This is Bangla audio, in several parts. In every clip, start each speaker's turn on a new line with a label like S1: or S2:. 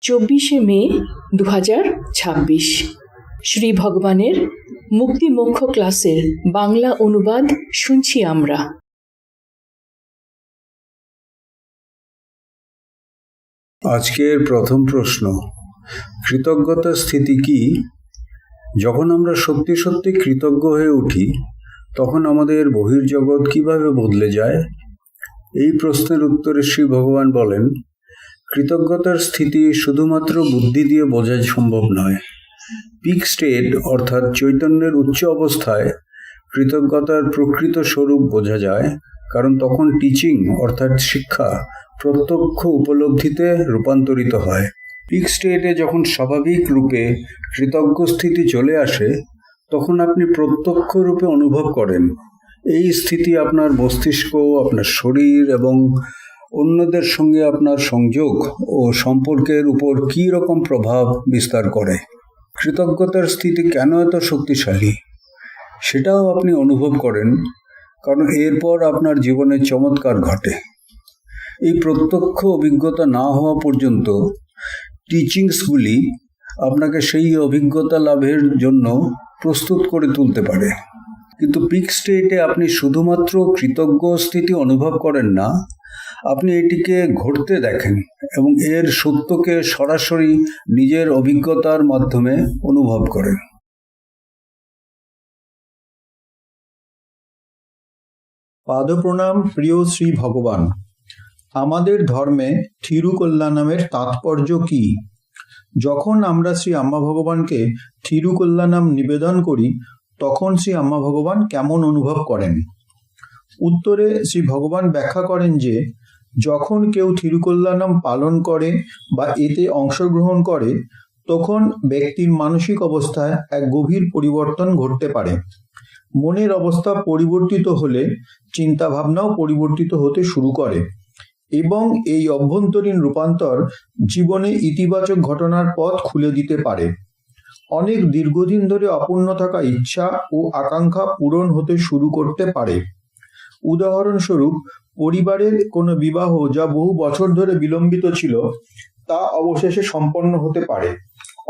S1: 24শে মে 2026 শ্রী ভগবানের মুক্তি মোক্ষ ক্লাসের বাংলা অনুবাদ শুনছি আমরা।
S2: আজকের প্রথম প্রশ্ন, কৃতজ্ঞতার স্থিতি কি? যখন আমরা সত্যি সত্যি কৃতজ্ঞ হয়ে উঠি তখন আমাদের বহির্জগৎ কিভাবে বদলে যায়? এই প্রশ্নের উত্তরে শ্রী ভগবান বলেন, কৃতজ্ঞতার স্থিতি শুধুমাত্র বুদ্ধি দিয়ে বোঝা সম্ভব নয়। পিক স্টেট অর্থাৎ চৈতন্যের উচ্চ অবস্থায় কৃতজ্ঞতার প্রকৃত স্বরূপ বোঝা যায়, কারণ তখন টিচিং অর্থাৎ শিক্ষা প্রত্যক্ষ উপলব্ধিতে রূপান্তরিত হয়। পিক স্টেটে যখন স্বাভাবিক রূপে কৃতজ্ঞ স্থিতি চলে আসে তখন আপনি প্রত্যক্ষ রূপে অনুভব করেন এই স্থিতি আপনার মস্তিষ্ক, আপনার শরীর এবং অন্যদের সঙ্গে আপনার সংযোগ ও সম্পর্কের উপর কী রকম প্রভাব বিস্তার করে। কৃতজ্ঞতার স্থিতি কেন এত শক্তিশালী সেটাও আপনি অনুভব করেন, কারণ এরপর আপনার জীবনে চমৎকার ঘটে। এই প্রত্যক্ষ অভিজ্ঞতা না হওয়া পর্যন্ত টিচিংসগুলি আপনাকে সেই অভিজ্ঞতা লাভের জন্য প্রস্তুত করে তুলতে পারে, কিন্তু পিক স্টেটে আপনি শুধুমাত্র কৃতজ্ঞ স্থিতি অনুভব করেন না, আপনি এটিকে ঘটতে দেখেন এবং এর সত্যকে সরাসরি নিজের অভিজ্ঞতার মাধ্যমে অনুভব করেন।
S3: পাদপ্রণাম প্রিয় শ্রী ভগবান। আমাদের ধর্মে থিরুকল্যাণমের তাৎপর্য কি? যখন আমরা শ্রী আম্মা ভগবানকে থিরুকল্যাণম নিবেদন করি তখন শ্রী আম্মা ভগবান কেমন অনুভব করেন? উত্তরে শ্রী ভগবান ব্যাখ্যা করেন যে যখন কেউ থিরুকল্যাণম পালন করে বা এতে অংশগ্রহণ করে তখন ব্যক্তির মানসিক অবস্থায় এক গভীর পরিবর্তন ঘটতে পারে। মনের অবস্থা পরিবর্তিত হলে চিন্তাভাবনাও পরিবর্তিত হতে শুরু করে এবং এই অভ্যন্তরীণ রূপান্তর জীবনে ইতিবাচক ঘটনার পথ খুলে দিতে পারে। অনেক দীর্ঘদিন ধরে অপূর্ণ থাকা ইচ্ছা ও আকাঙ্ক্ষা পূরণ হতে শুরু করতে পারে। উদাহরণস্বরূপ, পরিবারের কোনো বিবাহ যা বহু বছর ধরে বিলম্বিত ছিল তা অবশেষে সম্পন্ন হতে পারে,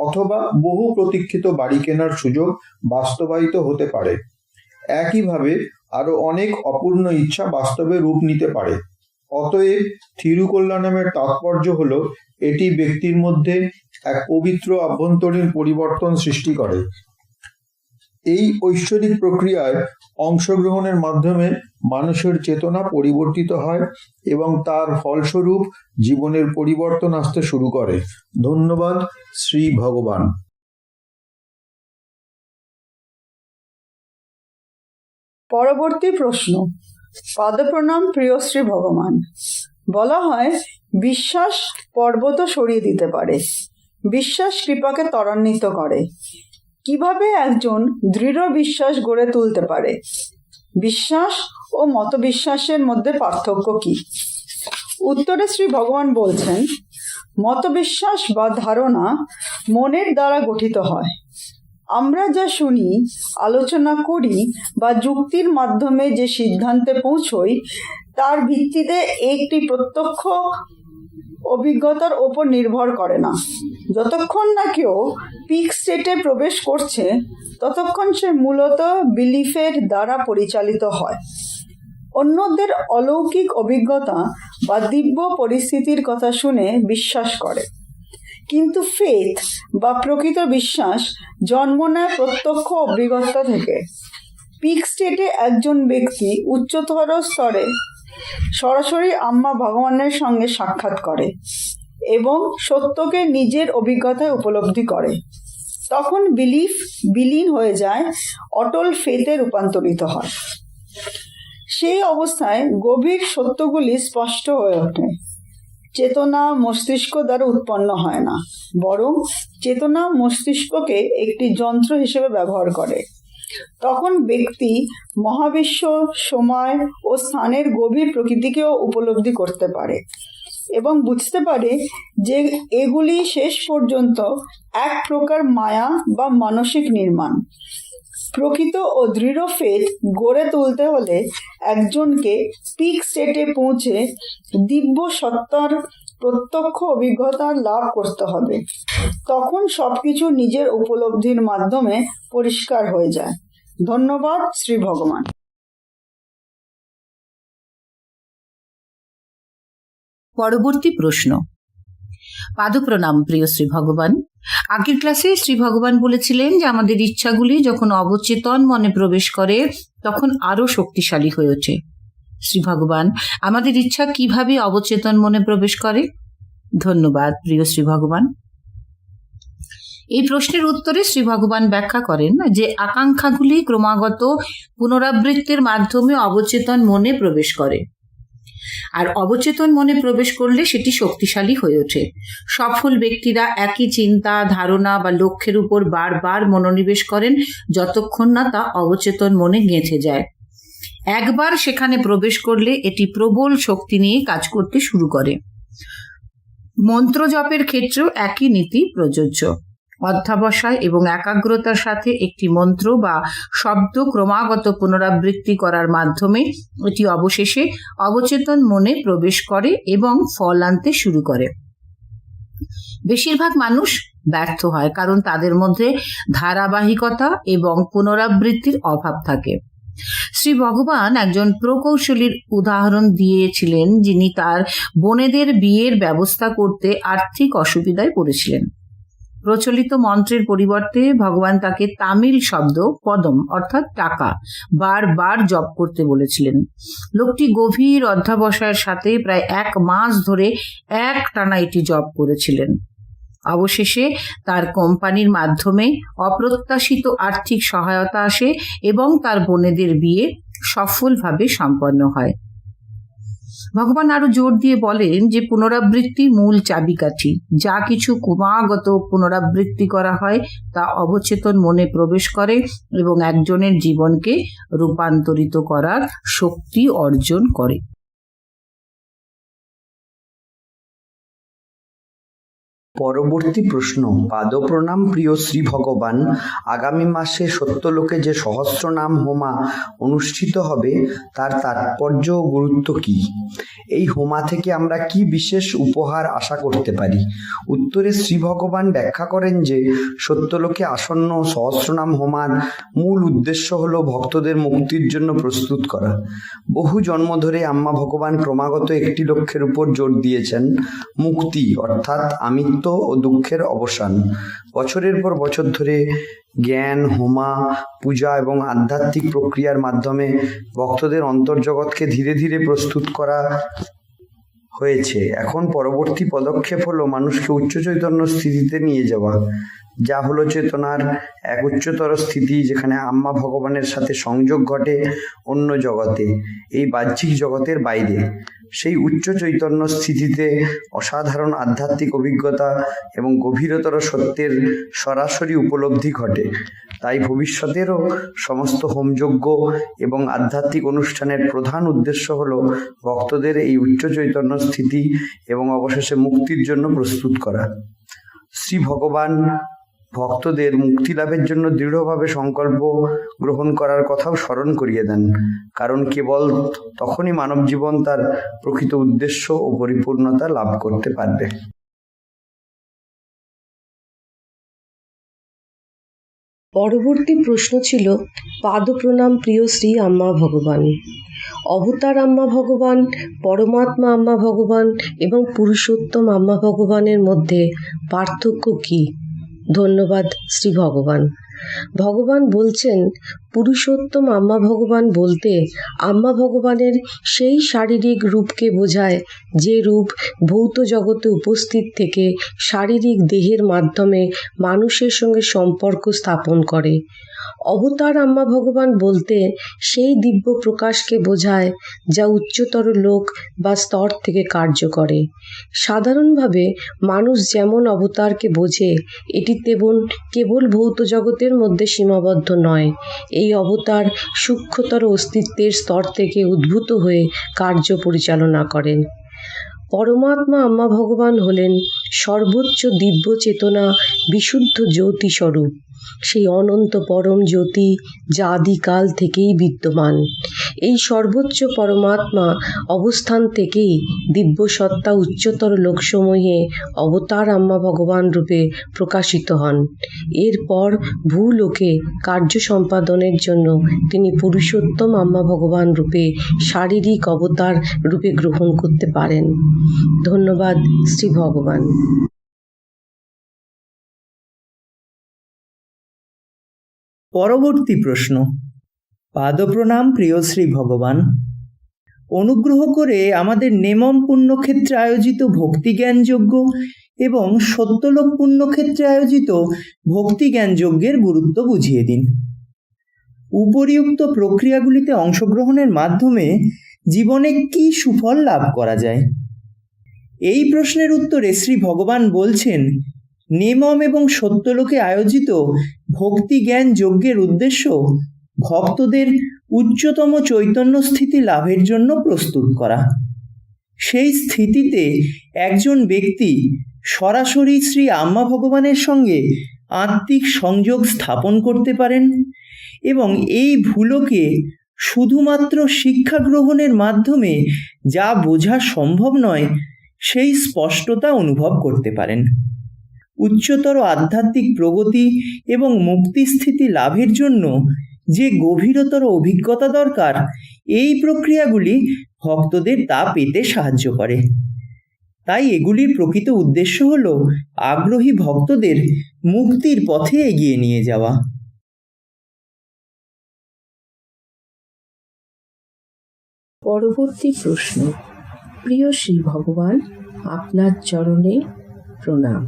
S3: অথবা বহু প্রতীক্ষিত বাড়ি কেনার সুযোগ বাস্তবায়িত হতে পারে। একইভাবে আরো অনেক অপূর্ণ ইচ্ছা বাস্তবে রূপ নিতে পারে। অতএব থিরুকল্যাণমের তাৎপর্য হলো এটি ব্যক্তির মধ্যে এক পবিত্র আভ্যন্তরীণ পরিবর্তন সৃষ্টি করে। এই ঐশ্বরিক প্রক্রিয়ায় অংশগ্রহণের মাধ্যমে মানুষের চেতনা পরিবর্তিত হয় এবং তার ফলস্বরূপ জীবনের পরিবর্তন আসতে শুরু করে। ধন্যবাদ শ্রী ভগবান।
S4: পরবর্তী প্রশ্ন, পাদপ্রণাম প্রিয় শ্রী ভগবান। বলা হয় বিশ্বাস পর্বত সরিয়ে দিতে পারে, বিশ্বাস কৃপাকে ত্বরান্বিত করে। কিভাবে একজন দৃঢ় বিশ্বাস গড়ে তুলতে পারে? বিশ্বাস ও মতবিশ্বাসের মধ্যে পার্থক্য কি? উত্তরে শ্রী ভগবান বলছেন, মতবিশ্বাস বা ধারণা মনের দ্বারা গঠিত হয়। আমরা যা শুনি, আলোচনা করি বা যুক্তির মাধ্যমে যে সিদ্ধান্তে পৌঁছই তার ভিত্তিতে একটি প্রত্যক্ষ অভিজ্ঞতার ওপর নির্ভর করে না। যতক্ষণ না কেউ পিক স্টেটে প্রবেশ করছে ততক্ষণ সে মূলত বিলিফের দ্বারা পরিচালিত হয়। অন্যদের অলৌকিক অভিজ্ঞতা বা দিব্য পরিস্থিতির কথা শুনে বিশ্বাস করে, কিন্তু ফেথ বা প্রকৃত বিশ্বাস জন্ম নেয় প্রত্যক্ষ অভিজ্ঞতা থেকে। পিক স্টেটে একজন ব্যক্তি উচ্চতর স্তরে সরাসরি আম্মা ভগবানের সঙ্গে সাক্ষাৎ করে এবং সত্যকে নিজের অভিজ্ঞতায় উপলব্ধি করে। তখন বিলিফ বিলীন হয়ে যায়, অটল ফেথে রূপান্তরিত হয়। সেই অবস্থায় গভীর সত্যগুলি স্পষ্ট হয়ে ওঠে। চেতনা মস্তিষ্ক দ্বারা উৎপন্ন হয় না, বরং চেতনা মস্তিষ্ককে একটি যন্ত্র হিসেবে ব্যবহার করে। তখন ব্যক্তি মহাবিশ্ব, সময় ও স্থানের গভীর প্রকৃতিকেও উপলব্ধি করতে পারে এবং বুঝতে পারে যে এগুলি শেষ পর্যন্ত এক প্রকার মায়া বা মানসিক নির্মাণ। প্রকৃত ও দৃঢ় ফেথ গড়ে তুলতে হলে একজনকে পিক স্টেটে পৌঁছে দিব্য সত্তার প্রত্যক্ষ অভিজ্ঞতার লাভ করতে হবে। তখন সবকিছু নিজের উপলব্ধির মাধ্যমে পরিষ্কার হয়ে যায়। ধন্যবাদ শ্রী ভগবান।
S5: পরবর্তী প্রশ্ন। পাদপ্রণাম প্রিয় শ্রী ভগবান। আগের ক্লাসে শ্রী ভগবান বলেছিলেন যে আমাদের ইচ্ছাগুলি যখন অবচেতন মনে প্রবেশ করে তখন আরো শক্তিশালী হয়ে ওঠে। শ্রী ভগবান, আমাদের ইচ্ছা কিভাবে অবচেতন মনে প্রবেশ করে? ধন্যবাদ প্রিয় শ্রী ভগবান। এই প্রশ্নের উত্তরে শ্রী ভগবান ব্যাখ্যা করেন যে আকাঙ্ক্ষাগুলি ক্রমাগত পুনরাবৃত্তির মাধ্যমে অবচেতন মনে প্রবেশ করে, আর অবচেতন মনে প্রবেশ করলে সেটি শক্তিশালী হয়ে ওঠে। সফল ব্যক্তিরা একই চিন্তা, ধারণা বা লক্ষ্যের উপর বারবার মনোনিবেশ করেন যতক্ষণ না তা অবচেতন মনে গেঁথে যায়। একবার সেখানে প্রবেশ করলে এটি প্রবল শক্তি নিয়ে কাজ করতে শুরু করে। মন্ত্র জপের ক্ষেত্রেও একই নীতি প্রযোজ্য। অধ্যাবসায় এবং একাগ্রতার সাথে একটি মন্ত্র বা শব্দ ক্রমাগত পুনরাবৃত্তি করার মাধ্যমে এটি অবশেষে অবচেতন মনে প্রবেশ করে এবং ফল আনতে শুরু করে। বেশিরভাগ মানুষ ব্যর্থ হয় কারণ তাদের মধ্যে ধারাবাহিকতা এবং পুনরাবৃত্তির অভাব থাকে। শ্রী ভগবান একজন প্রকৌশলীর উদাহরণ দিয়েছিলেন যিনি তার বোনেদের বিয়ের ব্যবস্থা করতে আর্থিক অসুবিধায় পড়েছিলেন। প্রচলিত মন্ত্রের পরিবর্তে ভগবান তাকে তামিল শব্দ পদম অর্থাৎ টাকা বারবার জপ করতে বলেছিলেন। লোকটি গভীর অধ্যবসায়ের সাথে প্রায় 1 মাস ধরে একটানা এটি জপ করেছিলেন। অবশেষে তার কোম্পানির মাধ্যমে অপ্রত্যাশিত আর্থিক সহায়তা আসে এবং তার বোনেদের বিয়ে সফলভাবে সম্পন্ন হয়। ভগবান আরো জোর দিয়ে বলেন যে পুনরাবৃত্তি মূল চাবিকাঠি। যা কিছু ক্রমাগত পুনরাবৃত্তি করা হয় তা অবচেতন মনে প্রবেশ করে এবং একজনের জীবনকে রূপান্তরিত করার শক্তি অর্জন করে।
S6: পরবর্তী প্রশ্ন। পাদপ্রণাম প্রিয় শ্রী ভগবান, আগামী মাসে সত্যলোকে যে সহস্রনাম হোমা অনুষ্ঠিত হবে তার তাৎপর্য ও গুরুত্ব কি? এই হোমা থেকে আমরা কি বিশেষ উপহার আশা করতে পারি? উত্তরে শ্রী ভগবান ব্যাখ্যা করেন যে সত্যলোকে আসন্ন সহস্রনাম হোমার মূল উদ্দেশ্য হল ভক্তদের মুক্তির জন্য প্রস্তুত করা। বহু জন্ম ধরে আম্মা ভগবান ক্রমাগত একটি লক্ষ্যের উপর জোর দিয়েছেন, মুক্তি অর্থাৎ আমিত্ব ও দুঃখের অবসান। বছরের পর বছর ধরে জ্ঞান, হোমা, পূজা এবং আধ্যাত্মিক প্রক্রিয়ার মাধ্যমে ভক্তদের অন্তর্জগৎকে ধীরে ধীরে প্রস্তুত করা হয়েছে। এখন পরবর্তী পদক্ষেপ হলো মানুষকে উচ্চ চৈতন্য স্থিতিতে নিয়ে যাওয়া, যা হলো চেতনার এক উচ্চতর স্থিতি যেখানে আম্মা ভগবানের সাথে সংযোগ ঘটে অন্য জগতে, এই বাহ্যিক জগতের বাইরে। সেই উচ্চ চৈতন্য স্থিতিতে অসাধারণ আধ্যাত্মিক অভিজ্ঞতা এবং গভীরতর সত্যের সরাসরি উপলব্ধি ঘটে। তাই ভবিষ্যতেরও সমস্ত হোমযজ্ঞ এবং আধ্যাত্মিক অনুষ্ঠানের প্রধান উদ্দেশ্য হল ভক্তদের এই উচ্চ চৈতন্য স্থিতি এবং অবশেষে মুক্তির জন্য প্রস্তুত করা। শ্রী ভগবান ভক্তদের মুক্তি লাভের জন্য দৃঢ়ভাবে সংকল্প গ্রহণ করার কথাও স্মরণ করিয়ে দেন, কারণ কেবল তখনই মানব জীবন তার প্রকৃত উদ্দেশ্য ও পরিপূর্ণতা লাভ করতে পারবে।
S7: পরবর্তী প্রশ্ন ছিল, পাদপ্রণাম প্রিয় শ্রী আম্মা ভগবান। অবতার আম্মা ভগবান, পরমাত্মা আম্মা ভগবান এবং পুরুষোত্তম আম্মা ভগবানের মধ্যে পার্থক্য কি? ধন্যবাদ শ্রী ভগবান। ভগবান বলছেন, পুরুষোত্তম আম্মা ভগবান বলতে আম্মা ভগবানের সেই শারীরিক রূপকে বোঝায় যে রূপ ভৌত জগতে উপস্থিত থেকে শারীরিক দেহের মাধ্যমে মানুষের সঙ্গে সম্পর্ক স্থাপন করে। অবতার আম্মা ভগবান বলতে সেই দিব্য প্রকাশকে বোঝায় যা উচ্চতর লোক বা স্তর থেকে কার্য করে। সাধারণভাবে মানুষ যেমন অবতারকে বোঝে, এটি কেবল ভৌত জগতের মধ্যে সীমাবদ্ধ নয়। এই অবতার সূক্ষ্মতর অস্তিত্বের স্তর থেকে উদ্ভূত হয়ে কার্য পরিচালনা করেন। পরমাত্মা আম্মা ভগবান হলেন সর্বোচ্চ দিব্য চেতনা বিশুদ্ধ জ্যোতি স্বরূপ, সেই অনন্ত পরম জ্যোতি যা আদিকাল থেকেই বিদ্যমান। এই সর্বোচ্চ পরমাত্মা অবস্থান থেকেই দিব্য সত্তা উচ্চতর লোকসমূহে অবতার আম্মা ভগবান রূপে প্রকাশিত হন। এরপর ভূলোকে কার্য সম্পাদনের জন্য তিনি পুরুষোত্তম আম্মা ভগবান রূপে শারীরিক অবতার রূপে গ্রহণ করতে পারেন। ধন্যবাদ শ্রী ভগবান।
S8: পরবর্তী প্রশ্ন। পাদপ্রণাম প্রিয় শ্রী ভগবান, অনুগ্রহ করে আমাদের নেমম পুণ্যক্ষেত্রে আয়োজিত ভক্তিজ্ঞান যজ্ঞ এবং সত্যলোক পুণ্যক্ষেত্রে আয়োজিত ভক্তিজ্ঞান যজ্ঞের গুরুত্ব বুঝিয়ে দিন। উপরিউক্ত প্রক্রিয়াগুলিতে অংশগ্রহণের মাধ্যমে জীবনে কি সুফল লাভ করা যায়? এই প্রশ্নের উত্তরে শ্রী ভগবান বলছেন, নেমম এবং সত্যলোকে আয়োজিত ভক্তি জ্ঞান যজ্ঞের উদ্দেশ্য ভক্তদের উচ্চতম চৈতন্য স্থিতি লাভের জন্য প্রস্তুত করা। সেই স্থিতিতে একজন ব্যক্তি সরাসরি শ্রী আম্মা ভগবানের সঙ্গে আত্মিক সংযোগ স্থাপন করতে পারেন এবং এই ভূলোকে শুধুমাত্র শিক্ষা গ্রহণের মাধ্যমে যা বোঝা সম্ভব নয় সেই স্পষ্টতা অনুভব করতে পারেন। উচ্চতর আধ্যাত্মিক প্রগতি এবং মুক্তিস্থিতি লাভের জন্য যে গভীরতর অভিজ্ঞতা দরকার, এই প্রক্রিয়াগুলি ভক্তদের তা পেতে সাহায্য করে। তাই এগুলির প্রকৃত উদ্দেশ্য হল আগ্রহী ভক্তদের মুক্তির পথে এগিয়ে নিয়ে যাওয়া।
S1: পরবর্তী প্রশ্ন। প্রিয় শ্রী ভগবান, আপনার চরণে প্রণাম।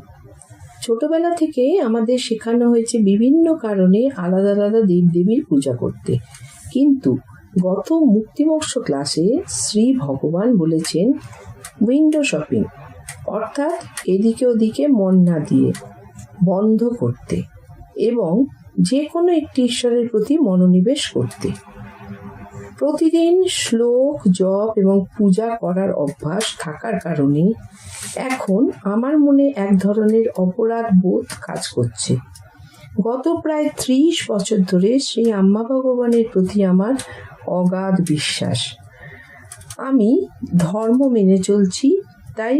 S1: ছোটবেলা থেকে আমাদের শেখানো হয়েছে বিভিন্ন কারণে আলাদা আলাদা দেবদেবীর পূজা করতে, কিন্তু গত মুক্তিমোক্ষ ক্লাসে শ্রী ভগবান বলেছেন উইন্ডো শপিং, অর্থাৎ এদিকে ওদিকে মন না দিয়ে বন্ধ করতে এবং যে কোনো একটি ঈশ্বরের প্রতি মনোনিবেশ করতে। প্রতিদিন শ্লোক জপ এবং পূজা করার অভ্যাস থাকার কারণে এখন আমার মনে এক ধরনের অপরাধ বোধ কাজ করছে। গত প্রায় 30 বছর ধরে শ্রী আম্মা ভগবানের প্রতি আমার অগাধ বিশ্বাস। আমি ধর্ম মেনে চলছি, তাই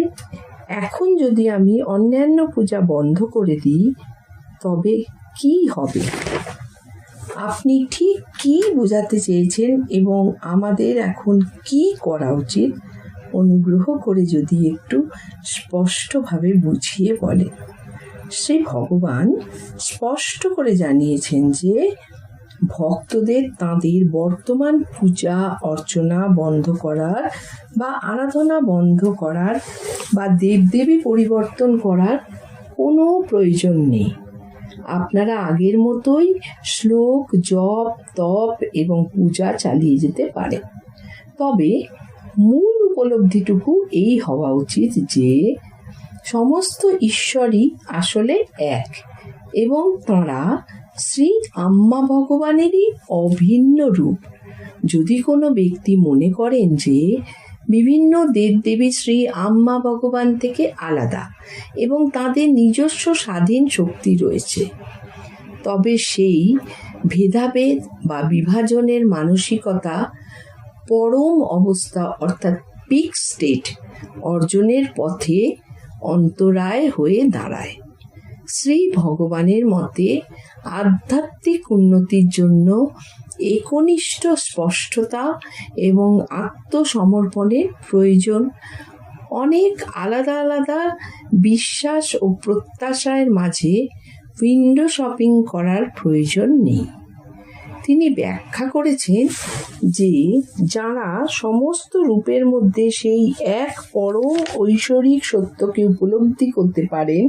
S1: এখন যদি আমি অন্যান্য পূজা বন্ধ করে দিই তবে কি হবে? আপনি ঠিক কি বোঝাতে চেয়েছেন এবং আমাদের এখন কি করা উচিত, অনুগ্রহ করে যদি একটু স্পষ্টভাবে বুঝিয়ে বলেন। শ্রী ভগবান স্পষ্ট করে জানিয়েছেন যে ভক্তদের তাঁদের বর্তমান পূজা অর্চনা বন্ধ করার বা আরাধনা বন্ধ করার বা দেবদেবী পরিবর্তন করার কোনো প্রয়োজন নেই। আপনারা আগের মতোই শ্লোক জপ তপ এবং পূজা চালিয়ে যেতে পারেন। তবে মূল উপলব্ধিটুকু এই হওয়া উচিত যে সমস্ত ঈশ্বরই আসলে এক এবং তাঁরা শ্রী আম্মা ভগবানেরই অভিন্ন রূপ। যদি কোনো ব্যক্তি মনে করেন যে বিভিন্ন দেবদেবী শ্রী আম্মা ভগবান থেকে আলাদা এবং তাদের নিজস্ব স্বাধীন শক্তি রয়েছে, তবে সেই ভেদাভেদ বা বিভাজনের মানসিকতা পরম অবস্থা অর্থাৎ পিক স্টেট অর্জনের পথে অন্তরায় হয়ে দাঁড়ায়। শ্রী ভগবানের মতে আধ্যাত্মিক উন্নতির জন্য একনিষ্ঠ স্পষ্টতা এবং আত্মসমর্পণের প্রয়োজন। অনেক আলাদা আলাদা বিশ্বাস ও প্রত্যাশার মাঝে উইন্ডো শপিং করার প্রয়োজন নেই। তিনি ব্যাখ্যা করেছেন যে যারা সমস্ত রূপের মধ্যে সেই এক পরম ঐশ্বরিক সত্যকে উপলব্ধি করতে পারেন,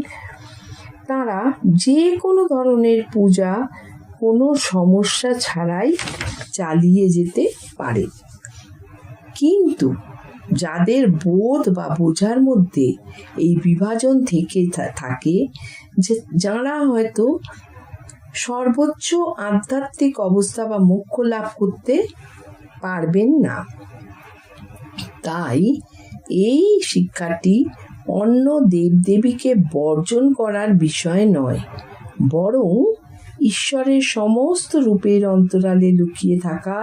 S1: তারা যে কোনো ধরনের পূজা কোনো সমস্যা ছাড়াই চালিয়ে যেতে পারে। কিন্তু যাদের বোধ বা বোঝার মধ্যে এই বিভাজন থেকে থাকে, যে যারা হয়তো সর্বোচ্চ আধ্যাত্মিক অবস্থা বা মোক্ষ লাভ করতে পারবেন না, তাই এই শিক্ষাটি অন্য দেবদেবীকে বর্জন করার বিষয় নয়, বরং ঈশ্বরের সমস্ত রূপের অন্তরালে লুকিয়ে থাকা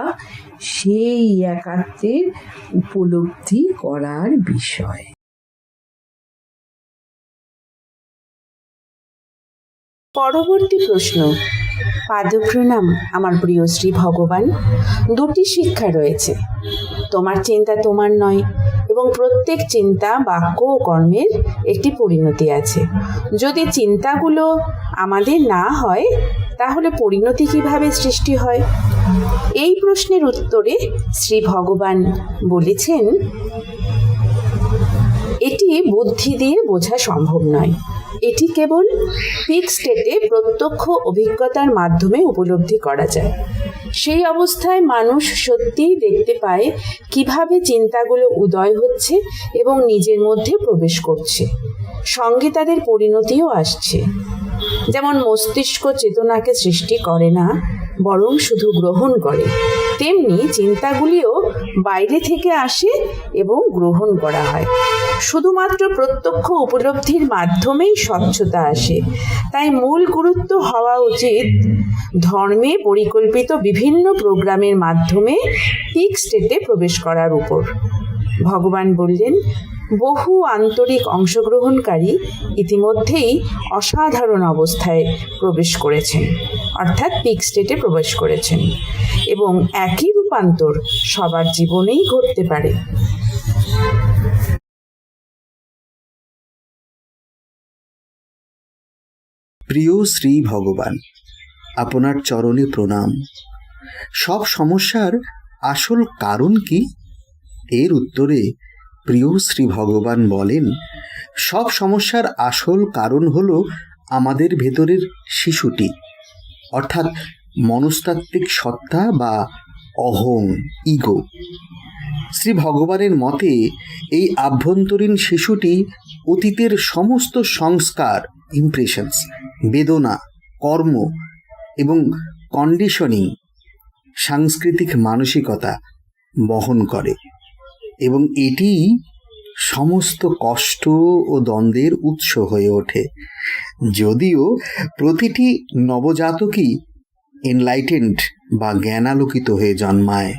S1: সেই একাত্মের উপলব্ধি করার বিষয়।
S9: পরবর্তী প্রশ্ন। পাদপ্রণাম আমার প্রিয় শ্রী ভগবান, দুটি শিক্ষা রয়েছে। তোমার চিন্তা তোমার নয় এবং প্রত্যেক চিন্তা, বাক্য ও কর্মের একটি পরিণতি আছে। যদি চিন্তাগুলো আমাদের না হয় তাহলে পরিণতি কিভাবে সৃষ্টি হয়? এই প্রশ্নের উত্তরে শ্রী ভগবান বলেছেন, এটি বুদ্ধি দিয়ে বোঝা সম্ভব নয়। এটি কেবল পিক স্টেটে প্রত্যক্ষ অভিজ্ঞতার মাধ্যমে উপলব্ধি করা যায়। সেই অবস্থায় মানুষ সত্যিই দেখতে পায় কিভাবে চিন্তাগুলো উদয় হচ্ছে এবং নিজের মধ্যে প্রবেশ করছে, সঙ্গে তাদের পরিণতিও আসছে। যেমন মস্তিষ্ক চেতনাকে সৃষ্টি করে না, বরং শুধু গ্রহণ করে, তেমনি চিন্তাগুলিও বাইরে থেকে আসে এবং গ্রহণ করা হয়। শুধুমাত্র প্রত্যক্ষ উপলব্ধির মাধ্যমেই স্বচ্ছতা আসে। তাই মূল গুরুত্ব হওয়া উচিত ধর্মে পরিকল্পিত বিভিন্ন প্রোগ্রামের মাধ্যমে পিক স্টেটে প্রবেশ করার উপর। ভগবান বললেন, বহু আন্তরিক অংশগ্রহণকারী ইতিমধ্যেই অসাধারণ অবস্থায় প্রবেশ করেছেন, অর্থাৎ পিক স্টেটে প্রবেশ করেছেন, এবং একই রূপান্তর সবার জীবনেই ঘটতে পারে।
S6: প্রিয় শ্রী ভগবান, আপনার চরণে প্রণাম। সব সমস্যার আসল কারণ কি? এর উত্তরে প্রিয় শ্রী ভগবান বলেন, সব সমস্যার আসল কারণ হলো আমাদের ভেতরের শিশুটি, অর্থাৎ মনস্তাত্ত্বিক সত্তা বা অহং, ইগো। শ্রী ভগবানের মতে এই আভ্যন্তরীণ শিশুটি অতীতের সমস্ত সংস্কার, ইমপ্রেশনস, বেদনা, কর্ম এবং কন্ডিশনিং, সাংস্কৃতিক মানসিকতা বহন করে, এবং এটি সমস্ত কষ্ট ও দ্বন্দ্বের উৎস হয়ে ওঠে। যদিও প্রতিটি নবজাতকই এনলাইটেন্ড বা জ্ঞানালোকিত হয়ে জন্মায়,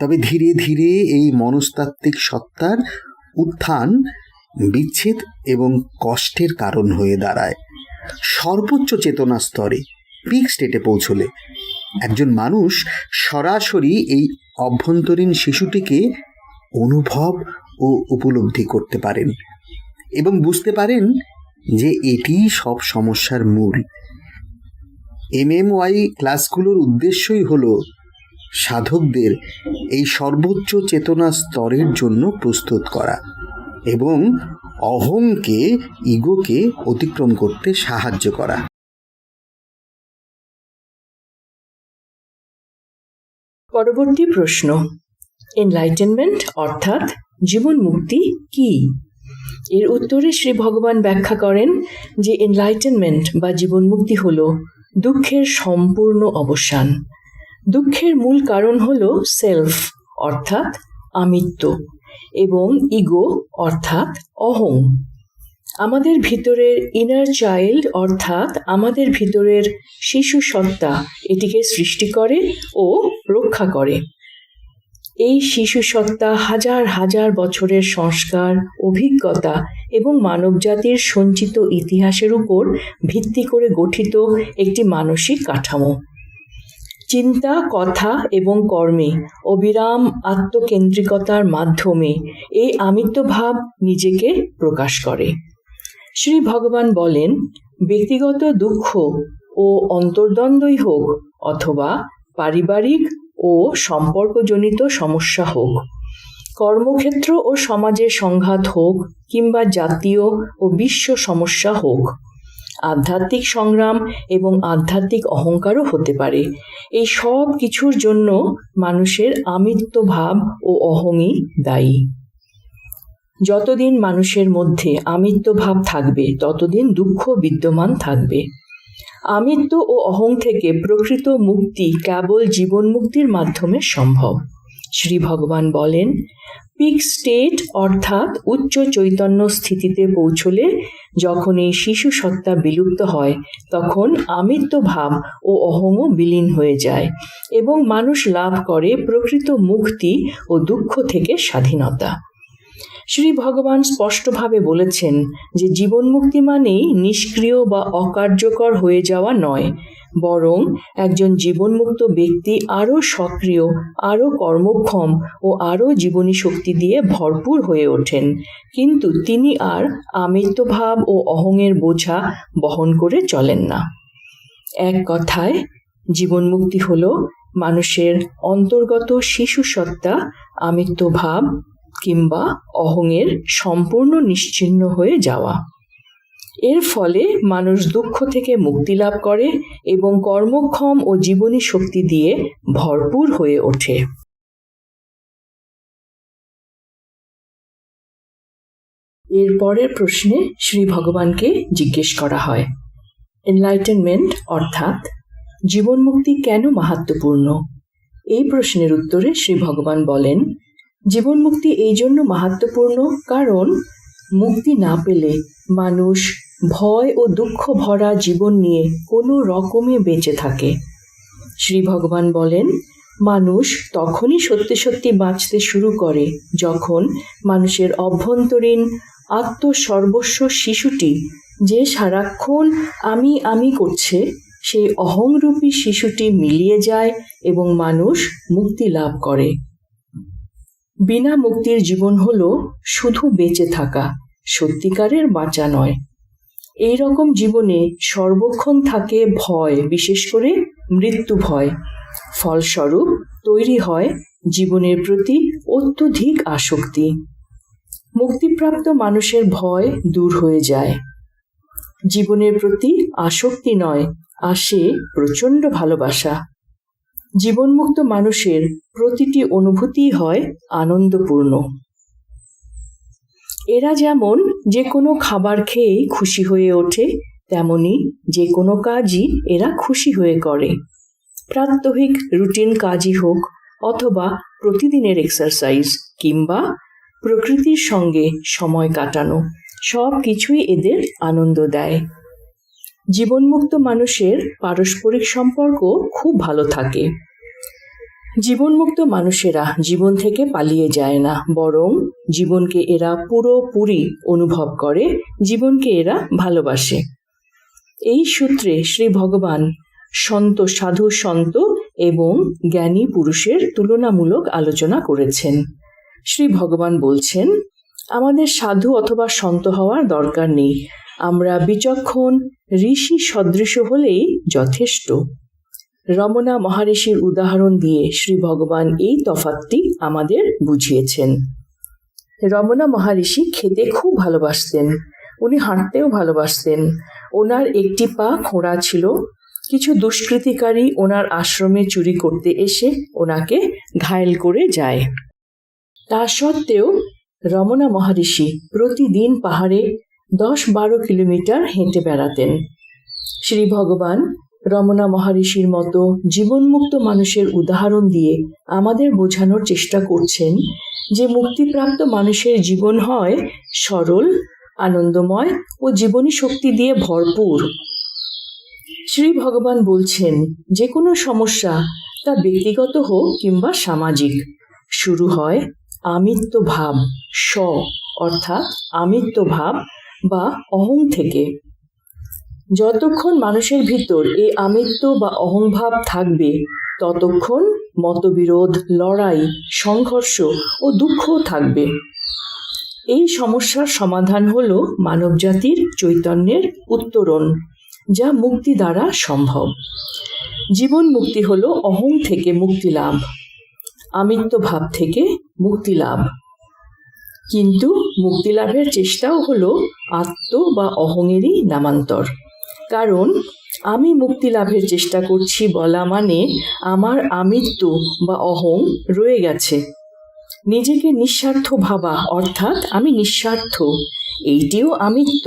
S6: তবে ধীরে ধীরে এই মনস্তাত্ত্বিক সত্তার উত্থান বিচ্ছেদ এবং কষ্টের কারণ হয়ে দাঁড়ায়। সর্বোচ্চ চেতনা স্তরে, পিক স্টেটে পৌঁছলে একজন মানুষ সরাসরি এই অভ্যন্তরীণ শিশুটিকে অনুভব ও উপলব্ধি করতে পারেন এবং বুঝতে পারেন যে এটি সব সমস্যার মূল। MMY ক্লাসগুলোর উদ্দেশ্যই হলো সাধকদের এই সর্বোচ্চ চেতনা স্তরের জন্য প্রস্তুত করা এবং অহংকে, ইগোকে অতিক্রম করতে সাহায্য করা।
S1: পরবর্তী প্রশ্ন। এনলাইটেনমেন্ট অর্থাৎ জীবন মুক্তি কি? এর উত্তরে শ্রী ভগবান ব্যাখ্যা করেন যে এনলাইটেনমেন্ট বা জীবন মুক্তি হল দুঃখের সম্পূর্ণ অবসান। দুঃখের মূল কারণ হল সেলফ অর্থাৎ আমিত্ব এবং ইগো অর্থাৎ অহং। আমাদের ভিতরের ইনার চাইল্ড অর্থাৎ আমাদের ভিতরের শিশু সত্তা এটিকে সৃষ্টি করে ও রক্ষা করে। এই শিশু সত্তা হাজার হাজার বছরের সংস্কার, অভিজ্ঞতা এবং মানবজাতির সঞ্চিত ইতিহাসের উপর ভিত্তি করে গঠিত একটি মানসিক কাঠামো। চিন্তা, কথা এবং কর্মে অবিরাম আত্মকেন্দ্রিকতার মাধ্যমে এই আমিত্বভাব নিজেকে প্রকাশ করে। শ্রী ভগবান বলেন, ব্যক্তিগত দুঃখ ও অন্তর্দ্বন্দ্বই হোক অথবা পারিবারিক ও সম্পর্কজনিত সমস্যা হোক, কর্মক্ষেত্র ও সমাজের সংঘাত হোক কিংবা জাতীয় ও বিশ্ব সমস্যা হোক, আধ্যাত্মিক সংগ্রাম এবং আধ্যাত্মিক অহংকারও হতে পারে, এই সব কিছুর জন্য মানুষের আমিত্বভাব ও অহংই দায়ী। যতদিন মানুষের মধ্যে আমিত্বভাব থাকবে ততদিন দুঃখ বিদ্যমান থাকবে। আমিত্ব ও অহং থেকে প্রকৃত মুক্তি কেবল জীবন মুক্তির মাধ্যমে সম্ভব। শ্রী ভগবান বলেন, পিক স্টেট অর্থাৎ উচ্চ চৈতন্য স্থিতিতে পৌঁছলে যখন এই শিশু সত্তা বিলুপ্ত হয় তখন আমিত্ব ভাব ও অহংও বিলীন হয়ে যায় এবং মানুষ লাভ করে প্রকৃত মুক্তি ও দুঃখ থেকে স্বাধীনতা। শ্রী ভগবান স্পষ্টভাবে বলেছেন যে জীবন মুক্তি মানেই নিষ্ক্রিয় বা অকার্যকর হয়ে যাওয়া নয়, বরং একজন জীবনমুক্ত ব্যক্তি আরও সক্রিয়, আরও কর্মক্ষম ও আরও জীবনী শক্তি দিয়ে ভরপুর হয়ে ওঠেন, কিন্তু তিনি আর আমিত্বভাব ও অহংয়ের বোঝা বহন করে চলেন না। এক কথায় জীবনমুক্তি হল মানুষের অন্তর্গত শিশু সত্তা আমিত্বভাব কিংবা অহংয়ের সম্পূর্ণ নিশ্চিহ্ন হয়ে যাওয়া। এর ফলে মানুষ দুঃখ থেকে মুক্তি লাভ করে এবং কর্মক্ষম ও জীবনী শক্তি দিয়ে ভরপুর হয়ে ওঠে। এর পরের প্রশ্নে শ্রী ভগবানকে জিজ্ঞেস করা হয়, এনলাইটেনমেন্ট অর্থাৎ জীবন মুক্তি কেন মাহাত্ম্যপূর্ণ? এই প্রশ্নের উত্তরে শ্রী ভগবান বলেন, জীবন মুক্তি এই জন্য মাহাত্ম্যপূর্ণ কারণ মুক্তি না পেলে মানুষ ভয় ও দুঃখ ভরা জীবন নিয়ে কোনো রকমে বেঁচে থাকে। শ্রী ভগবান বলেন, মানুষ তখনই সত্যি সত্যি বাঁচতে শুরু করে যখন মানুষের অভ্যন্তরীণ আত্মসর্বস্ব শিশুটি, যে সারাক্ষণ আমি আমি করছে, সেই অহংরূপী শিশুটি মিলিয়ে যায় এবং মানুষ মুক্তি লাভ করে। বিনা মুক্তির জীবন হলো শুধু বেঁচে থাকা, সত্যিকারের বাঁচা নয়। এই রকম জীবনে সর্বক্ষণ থাকে ভয়, বিশেষ করে মৃত্যু ভয়। ফলস্বরূপ তৈরি হয় জীবনের প্রতি অত্যধিক আসক্তি। মুক্তিপ্রাপ্ত মানুষের ভয় দূর হয়ে যায়। জীবনের প্রতি আসক্তি নয়, আসে প্রচণ্ড ভালোবাসা। জীবনমুক্ত মানুষের প্রতিটি অনুভূতি হয় আনন্দপূর্ণ। এরা যেমন যে কোনো খাবার খেয়েই খুশি হয়ে ওঠে, তেমনি যে কোনো কাজই এরা খুশি হয়ে করে। প্রাত্যহিক রুটিন কাজই হোক অথবা প্রতিদিনের এক্সারসাইজ কিংবা প্রকৃতির সঙ্গে সময় কাটানো, সব কিছুই এদের আনন্দ দেয়। জীবনমুক্ত মানুষের পারস্পরিক সম্পর্ক খুব ভালো থাকে। জীবনমুক্ত মানুষেরা জীবন থেকে পালিয়ে যায় না, বরং জীবনকে এরা পুরোপুরি অনুভব করে, জীবনকে এরা ভালোবাসে। এই সূত্রে শ্রী ভগবান সন্ত, সাধু সন্ত এবং জ্ঞানী পুরুষের তুলনামূলক আলোচনা করেছেন। শ্রী ভগবান বলছেন, আমাদের সাধু অথবা সন্ত হওয়ার দরকার নেই, আমরা বিচক্ষণ ঋষি সদৃশ হলেই যথেষ্ট। রমনা মহারিষির উদাহরণ দিয়ে শ্রী ভগবান এই তফাৎটি আমাদের বুঝিয়েছেন। রমনা মহারিষি খেতে খুব ভালোবাসতেন, উনি হাঁটতেও ভালোবাসতেন। ওনার একটি পা খোঁড়া ছিল। কিছু দুষ্কৃতিকারী ওনার আশ্রমে চুরি করতে এসে ওনাকে ঘায়েল করে যায়। তা সত্ত্বেও রমনা মহারিষি প্রতিদিন পাহাড়ে 10-12 কিলোমিটার হেঁটে বেড়াতেন। শ্রী ভগবান রমনা মহারিষির মতো জীবনমুক্ত মানুষের উদাহরণ দিয়ে আমাদের বোঝানোর চেষ্টা করছেন যে মুক্তিপ্রাপ্ত মানুষের জীবন হয় সরল, আনন্দময় ও জীবনী শক্তি দিয়ে ভরপুর। শ্রী ভগবান বলছেন, যে কোনো সমস্যা, তা ব্যক্তিগত হোক কিংবা সামাজিক, শুরু হয় আমিত্ব ভাব, অর্থাৎ আমিত্ব ভাব বা অহং থেকে। যতক্ষণ মানুষের ভিতর এই আমিত্ব বা অহংভাব থাকবে, ততক্ষণ মতবিরোধ, লড়াই, সংঘর্ষ ও দুঃখও থাকবে। এই সমস্যার সমাধান হল মানবজাতির চৈতন্যের উত্তরণ, যা মুক্তি দ্বারা সম্ভব। জীবন মুক্তি হল অহং থেকে মুক্তি লাভ, আমিত্ব ভাব থেকে মুক্তি লাভ। কিন্তু মুক্তি লাভের চেষ্টাও হলো আত্ম বা অহংয়েরই নামান্তর। কারণ আমি মুক্তি লাভের চেষ্টা করছি বলা মানে আমার আমিত্ব বা অহং রয়ে গেছে। নিজেকে নিঃস্বার্থ ভাবা অর্থাৎ আমি নিঃস্বার্থ, এইটিও আমিত্ব,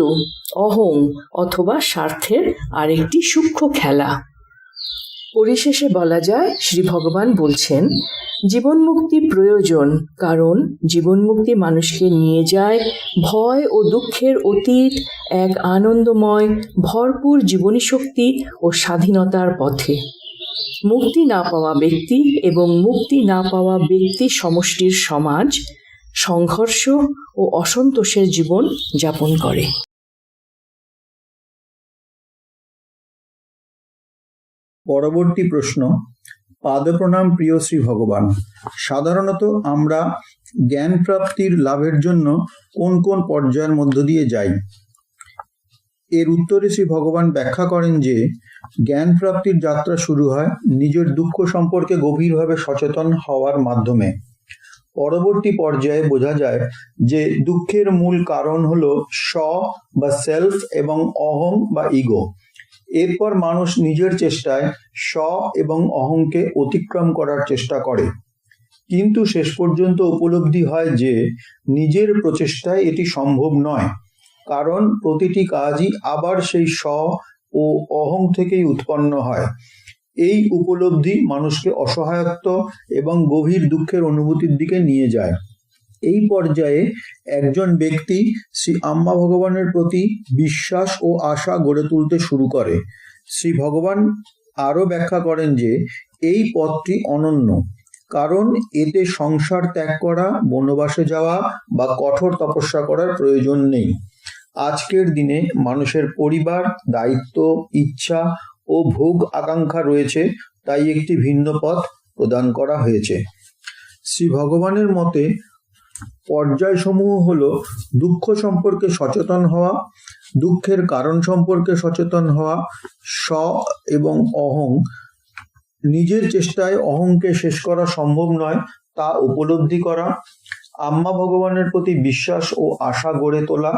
S1: অহং অথবা স্বার্থের আরেকটি সূক্ষ্ম খেলা। পরিশেষে বলা যায় শ্রী ভগবান বলছেন জীবন মুক্তি প্রয়োজন, কারণ জীবন মুক্তি মানুষকে নিয়ে যায় ভয় ও দুঃখের অতীত এক আনন্দময় ভরপুর জীবনী শক্তি ও স্বাধীনতার পথে। মুক্তি না পাওয়া ব্যক্তি এবং মুক্তি না পাওয়া ব্যক্তি সমষ্টির সমাজ সংঘর্ষ ও অসন্তোষের জীবন যাপন করে।
S3: পরবর্তী প্রশ্ন, পাদপ্রণাম প্রিয় শ্রী ভগবান। সাধারণত আমরা জ্ঞান প্রাপ্তির লাভের জন্য কোন কোন পর্যায়ের মধ্য দিয়ে যাই? এর উত্তরে শ্রী ভগবান ব্যাখ্যা করেন যে জ্ঞান প্রাপ্তির যাত্রা শুরু হয় নিজের দুঃখ সম্পর্কে গভীরভাবে সচেতন হওয়ার মাধ্যমে। পরবর্তী পর্যায়ে বোঝা যায় যে দুঃখের মূল কারণ হলো স্ব বা সেলফ এবং অহং বা ইগো। এরপর মানুষ নিজের চেষ্টায় স্ব এবং অহংকে অতিক্রম করার চেষ্টা করে, কিন্তু শেষ পর্যন্ত উপলব্ধি হয় যে নিজের প্রচেষ্টায় এটি সম্ভব নয়, কারণ প্রতিটি কাজই আবার সেই স্ব ও অহং থেকেই উৎপন্ন হয়। এই উপলব্ধি মানুষকে অসহায়ত্ব এবং গভীর দুঃখের অনুভূতির দিকে নিয়ে যায়। এই পর্যায়ে একজন ব্যক্তি শ্রী আম্মা ভগবানের প্রতি বিশ্বাস ও আশা গড়ে তুলতে শুরু করে। শ্রী ভগবান আরও ব্যাখ্যা করেন যে এই পথটি অনন্য, কারণ এতে সংসার ত্যাগ করা, বনবাসে যাওয়া বা কঠোর তপস্যা করার প্রয়োজন নেই। আজকের দিনে মানুষের পরিবার, দায়িত্ব, ইচ্ছা ও ভোগ আকাঙ্ক্ষা রয়েছে, তাই একটি ভিন্ন পথ প্রদান করা হয়েছে। শ্রী ভগবানের মতে পর্যায়সমূহ হল দুঃখ সম্পর্কে সচেতন হওয়া, দুঃখের কারণ সম্পর্কে সচেতন হওয়া, স্ব এবং অহং। নিজের চেষ্টায় অহংকে শেষ করা সম্ভব নয় তা উপলব্ধি করা, আম্মা ভগবানের প্রতি বিশ্বাস ও আশা গড়ে তোলা,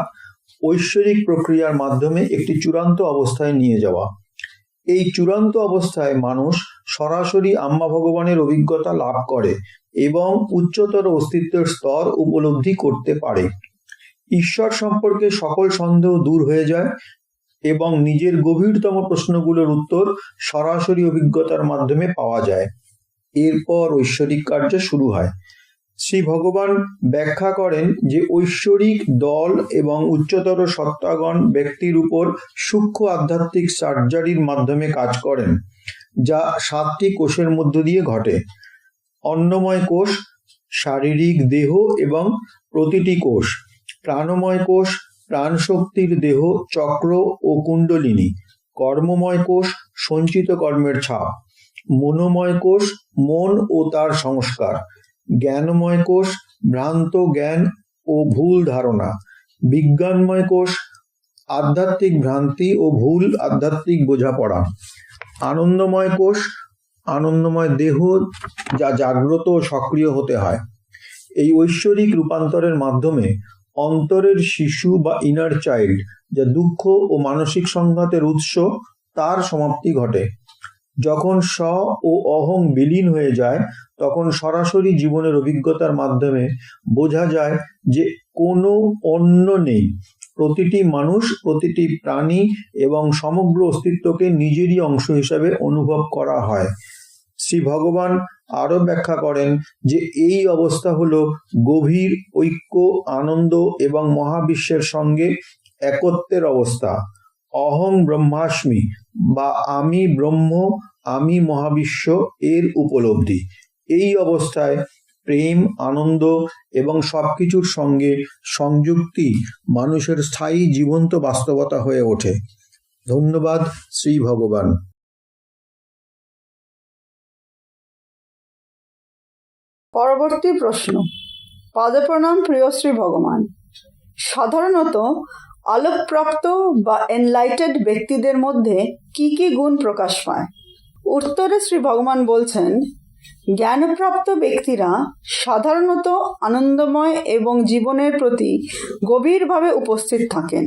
S3: ঐশ্বরিক প্রক্রিয়ার মাধ্যমে একটি চূড়ান্ত অবস্থায় নিয়ে যাওয়া। এই চূড়ান্ত অবস্থায় মানুষ সরাসরি আম্মা ভগবানের অভিজ্ঞতা লাভ করে এবং উচ্চতর অস্তিত্বের স্তর উপলব্ধি করতে পারে। ঈশ্বর সম্পর্কে সকল সন্দেহ দূর হয়ে যায় এবং নিজের গভীরতম প্রশ্নগুলোর উত্তর সরাসরি অভিজ্ঞতার মাধ্যমে পাওয়া যায়। এরপর ঐশ্বরিক কার্য শুরু হয়। শ্রী ভগবান ব্যাখ্যা করেন যে ঐশ্বরিক দল এবং উচ্চতর সত্তাগণ ব্যক্তির উপর সূক্ষ্ম আধ্যাত্মিক সার্জারির মাধ্যমে কাজ করেন, যা 7টি কোষের মধ্য দিয়ে ঘটে। অন্নময় কোষ, শারীরিক দেহ এবং প্রতিটি কোষ, প্রাণময় কোষ, প্রাণশক্তির দেহ, চক্র ও কুণ্ডলিনী, কর্মময় কোষ, সঞ্চিত কর্মের ছাপ, মনোময় কোষ, মন ও তার সংস্কার, জ্ঞানময় কোষ, ভ্রান্ত জ্ঞান ও ভুল ধারণা, বিজ্ঞানময় কোষ, আধ্যাত্মিক ভ্রান্তি ও ভুল আধ্যাত্মিক বোঝাপড়া, আনন্দময় কোষ, আনন্দময় দেহ যা জাগ্রত ও সক্রিয় হতে হয়। এই ঐশ্বরিক রূপান্তরের মাধ্যমে অন্তরের শিশু বা ইনার চাইল্ড, যা দুঃখ ও মানসিক সংঘাতের উৎস, তার সমাপ্তি ঘটে। যখন স্ব ও অহং বিলীন হয়ে যায়, তখন সরাসরি জীবনের অভিজ্ঞতার মাধ্যমে বোঝা যায় যে কোনো অন্য নেই। প্রতিটি মানুষ, প্রতিটি প্রাণী এবং সমগ্র অস্তিত্বকে নিজেরই অংশ হিসাবে অনুভব করা হয়। শ্রী ভগবান আরও ব্যাখ্যা করেন যে এই অবস্থা হলো গভীর ঐক্য, আনন্দ এবং মহাবিশ্বের সঙ্গে একত্বের অবস্থা। অহং ব্রহ্মাস্মি বা আমি ব্রহ্ম, আমি মহাবিশ্ব এর উপলব্ধি। এই অবস্থায় প্রেম, আনন্দ এবং সবকিছুর সঙ্গে সংযুক্তি মানুষের স্থায়ী জীবন্ত বাস্তবতা হয়ে ওঠে। ধন্যবাদ শ্রী ভগবান।
S4: পরবর্তী প্রশ্ন, পাদপ্রণাম প্রিয় শ্রী ভগবান। সাধারণত আলোকপ্রাপ্ত বা এনলাইটেড ব্যক্তিদের মধ্যে কি কি গুণ প্রকাশ পায়? উত্তরে শ্রী ভগবান বলছেন, জ্ঞানপ্রাপ্ত ব্যক্তিরা সাধারণত আনন্দময় এবং জীবনের প্রতি গভীরভাবে উপস্থিত থাকেন।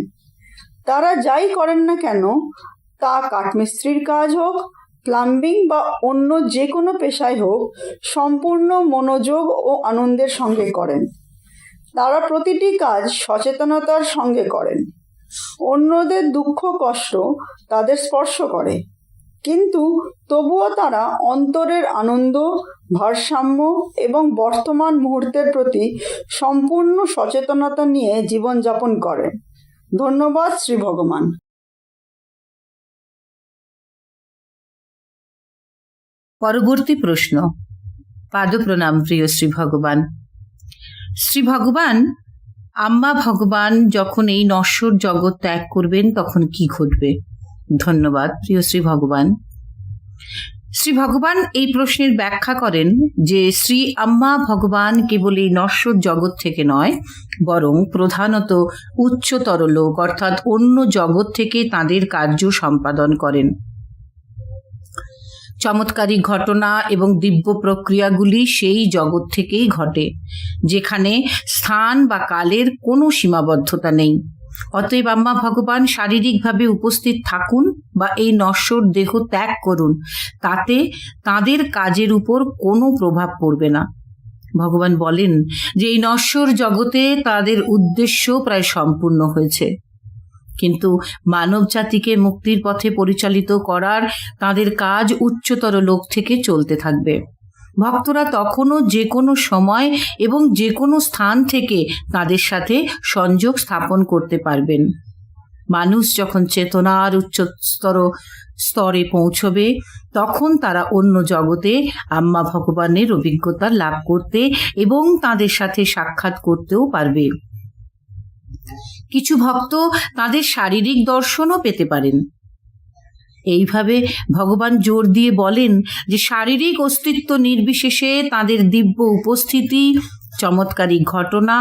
S4: তারা যাই করেন না কেন, তা কাঠমিস্ত্রির কাজ হোক, প্লাম্বিং বা অন্য যে কোনো পেশায় হোক, সম্পূর্ণ মনোযোগ ও আনন্দের সঙ্গে করেন। তারা প্রতিটি কাজ সচেতনতার সঙ্গে করেন। অন্যদের দুঃখ কষ্ট তাদের স্পর্শ করে, কিন্তু তবুও তারা অন্তরের আনন্দ, ভারসাম্য এবং বর্তমান মুহূর্তের প্রতি সম্পূর্ণ সচেতনতা নিয়ে জীবনযাপন করেন। ধন্যবাদ শ্রী ভগবান।
S5: পরবর্তী প্রশ্ন। পাদপ্রণাম প্রিয় শ্রী ভগবান। শ্রী ভগবান, আম্মা ভগবান যখন এই নশ্বর জগৎ ত্যাগ করবেন তখন কি ঘটবে? ধন্যবাদ প্রিয় শ্রী ভগবান। শ্রী ভগবান এই প্রশ্নের ব্যাখ্যা করেন যে শ্রী আম্মা ভগবান কেবল এই নশ্বর জগৎ থেকে নয়, বরং প্রধানত উচ্চতর লোক অর্থাৎ অন্য জগৎ থেকে তাদের কার্য সম্পাদন করেন। চমৎকারী ঘটনা এবং দিব্য প্রক্রিয়াগুলি সেই জগৎ থেকেই ঘটে, যেখানে স্থান বা কালের কোনো সীমাবদ্ধতা নেই। অতএব আম্মা ভগবান শারীরিকভাবে উপস্থিত থাকুন বা এই নশ্বর দেহ ত্যাগ করুন, তাতে তাদের কাজের উপর কোনো প্রভাব পড়বে না। ভগবান বলেন যে এই নশ্বর জগতে তাদের উদ্দেশ্য প্রায় সম্পূর্ণ হয়েছে, কিন্তু মানব জাতিকে মুক্তির পথে পরিচালিত করার তাদের কাজ উচ্চতর লোক থেকে চলতে থাকবে। ভক্তরা তখনও যে কোনো সময় এবং যে কোনো স্থান থেকে তাদের সাথে সংযোগ স্থাপন করতে পারবেন। মানুষ যখন চেতনার উচ্চতর স্তরে পৌঁছবে, তখন তারা অন্য জগতে আম্মা ভগবানের অভিজ্ঞতা লাভ করতে এবং তাদের সাথে সাক্ষাৎ করতেও পারবে। কিছু ভক্ত তাদের শারীরিক দর্শনও পেতে পারেন। এইভাবে ভগবান জোর দিয়ে বলেন যে শারীরিক অস্তিত্ব নির্বিশেষে তাদের দিব্য উপস্থিতি, চমৎকারী ঘটনা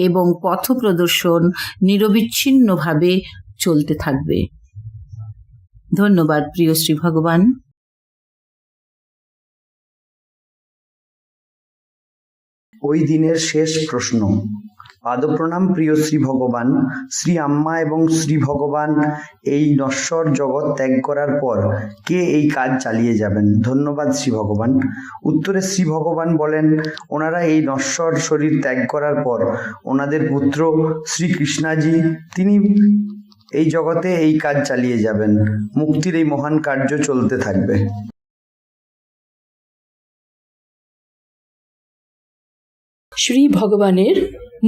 S5: এবং পথ প্রদর্শন নিরবিচ্ছিন্নভাবে চলতে থাকবে। ধন্যবাদ প্রিয় শ্রী ভগবান।
S6: ওই দিনের শেষ প্রশ্ন। পাদপ্রণাম প্রিয় শ্রী ভগবান। শ্রী আম্মা এবং শ্রী ভগবান এই নশ্বর জগৎ ত্যাগ করার পর কে এই কাজ চালিয়ে যাবেন? ধন্যবাদ শ্রী ভগবান। উত্তরে শ্রী ভগবান বলেন, ওনারা এই নশ্বর শরীর ত্যাগ করার পর ওনাদের পুত্র শ্রী কৃষ্ণাজি তিনি এই জগতে এই কাজ চালিয়ে যাবেন। মুক্তির এই মহান কার্য চলতে থাকবে।
S10: শ্রী ভগবানের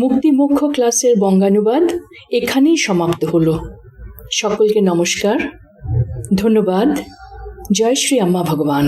S10: মুক্তি মুখ্য ক্লাসের বঙ্গানুবাদ এখানেই সমাপ্ত হলো। সকলকে নমস্কার, ধন্যবাদ। জয় শ্রী আম্মা ভগবান।